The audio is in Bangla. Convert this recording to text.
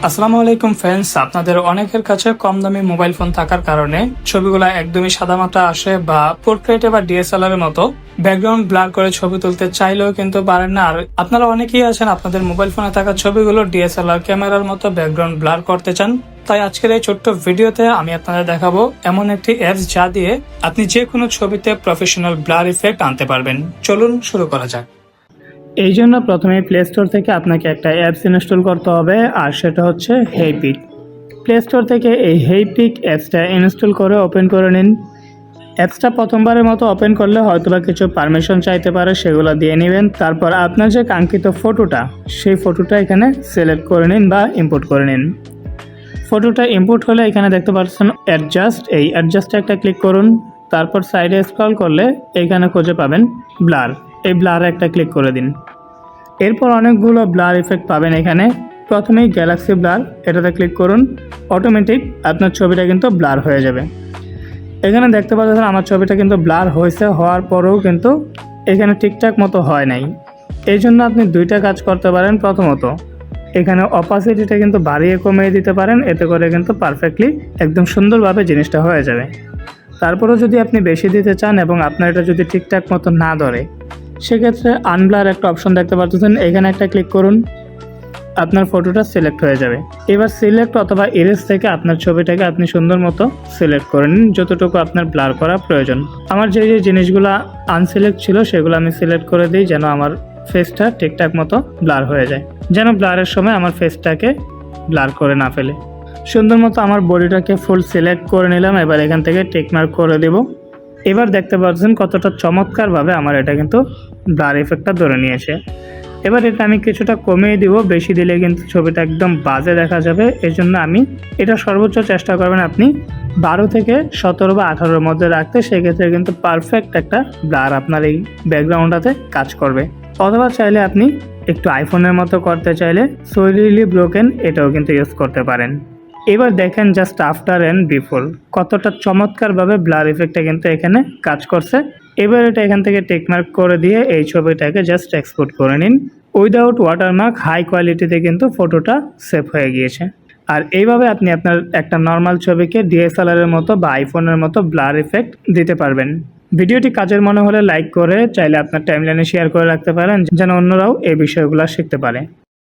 আসসালামু আলাইকুম ফ্রেন্ডস, আপনাদের অনেকের কাছে কম দামি মোবাইল ফোন থাকার কারণে ছবিগুলো একদমই সাদামাটা আসে বা পোর্ট্রেটে বা ডিএসএলআর এর মতো ব্যাকগ্রাউন্ড ব্লার করে ছবি তুলতে চাইলেও কিন্তু পারেন না। আর আপনারা অনেকেই আছেন আপনাদের মোবাইল ফোনে থাকা ছবিগুলো ডিএসএলআর ক্যামেরার মতো ব্যাকগ্রাউন্ড ব্লার করতে চান। তাই আজকের এই ছোট্ট ভিডিওতে আমি আপনাদের দেখাবো এমন একটি অ্যাপস যা দিয়ে আপনি যে কোনো ছবিতে প্রফেশনাল ব্লার ইফেক্ট আনতে পারবেন। চলুন শুরু করা যাক। এই জন্য প্রথমে প্লে স্টোর থেকে আপনাকে একটা অ্যাপস ইনস্টল করতে হবে, আর সেটা হচ্ছে হেইপিক। প্লে স্টোর থেকে এই হেইপিক অ্যাপসটা ইনস্টল করে ওপেন করে নিন। অ্যাপসটা প্রথমবারের মতো ওপেন করলে হয়তোবা কিছু পারমিশন চাইতে পারে, সেগুলো দিয়ে নেবেন। তারপর আপনার যে কাঙ্ক্ষিত ফটোটা, সেই ফটোটা এখানে সিলেক্ট করে নিন বা ইম্পোর্ট করে নিন। ফটোটা ইম্পোর্ট হলে এখানে দেখতে পাচ্ছেন অ্যাডজাস্ট, এই অ্যাডজাস্টে একটা ক্লিক করুন। তারপর সাইডে স্ক্রল করলে এইখানে খুঁজে পাবেন ব্লার, এই ব্লারে একটা ক্লিক করে দিন। এরপর অনেকগুলো ব্লার ইফেক্ট পাবেন এখানে। প্রথমেই গ্যালাক্সি ব্লার, এটাতে ক্লিক করুন। অটোমেটিক আপনার ছবিটা কিন্তু ব্লার হয়ে যাবে। এখানে দেখতে পাচ্ছেন আমার ছবিটা কিন্তু ব্লার হয়েছে, হওয়ার পরেও কিন্তু এখানে ঠিকঠাক মতো হয় নাই। এই জন্য আপনি দুইটা কাজ করতে পারেন। প্রথমত এখানে অপাসিটিটা কিন্তু বাড়িয়ে কমিয়ে দিতে পারেন, এতে করে কিন্তু পারফেক্টলি একদম সুন্দরভাবে জিনিসটা হয়ে যাবে। তারপরেও যদি আপনি বেশি দিতে চান এবং আপনার এটা যদি ঠিকঠাক মতো না ধরে, সেক্ষেত্রে আনব্লার একটা অপশন দেখতে পাচ্ছেন, এখানে একটা ক্লিক করুন। আপনার ফটোটা সিলেক্ট হয়ে যাবে। এবার সিলেক্ট অথবা ইরেজ থেকে আপনার ছবিটাকে আপনি সুন্দর মতো সিলেক্ট করে নিন, যতটুকু আপনার ব্লার করা প্রয়োজন। আমার যে যে জিনিসগুলো আনসিলেক্ট ছিল সেগুলো আমি সিলেক্ট করে দিই, যেন আমার ফেসটা ঠিকঠাক মতো ব্লার হয়ে যায়, যেন ব্লারের সময় আমার ফেসটাকে ব্লার করে না ফেলে। সুন্দর মতো আমার বডিটাকে ফুল সিলেক্ট করে নিলাম। এবার এখান থেকে টিকমার্ক করে দেব। এবার দেখতে পাচ্ছেন কতটা চমৎকারভাবে আমার এটা কিন্তু ব্লার ইফেক্টটা ধরে নিয়েছে। এবার এটা আমি কিছুটা কমিয়ে দিব, বেশি দিলে কিন্তু ছবিটা একদম বাজে দেখা যাবে। এই জন্য আমি এটা সর্বোচ্চ চেষ্টা করবেন আপনি 12 থেকে 17 বা 18-র মধ্যে রাখতে, সেক্ষেত্রে কিন্তু পারফেক্ট একটা ব্লার আপনার এই ব্যাকগ্রাউন্ডটাতে কাজ করবে। অথবা চাইলে আপনি একটু আইফোনের মতো করতে চাইলে সলিডলি ব্রোকেন এটাও কিন্তু ইউজ করতে পারেন। এবার দেখেন জাস্ট আফটার অ্যান্ড বিফোর কতটা চমৎকারভাবে ব্লার ইফেক্টটা কিন্তু এখানে কাজ করছে। এবার এটা এখান থেকে টেকমার্ক করে দিয়ে এই ছবিটাকে জাস্ট এক্সপোর্ট করে নিন। উইদাউট ওয়াটারমার্ক হাই কোয়ালিটিতে কিন্তু ফটোটা সেভ হয়ে গিয়েছে। আর এইভাবে আপনি আপনার একটা নর্মাল ছবিকে ডিএসএলআর-এর মতো বা আইফোনের মতো ব্লার ইফেক্ট দিতে পারবেন। ভিডিওটি কাজের মনে হলে লাইক করে চাইলে আপনার টাইমলাইনে শেয়ার করে রাখতে পারেন, যেন অন্যরাও এই বিষয়গুলো শিখতে পারে।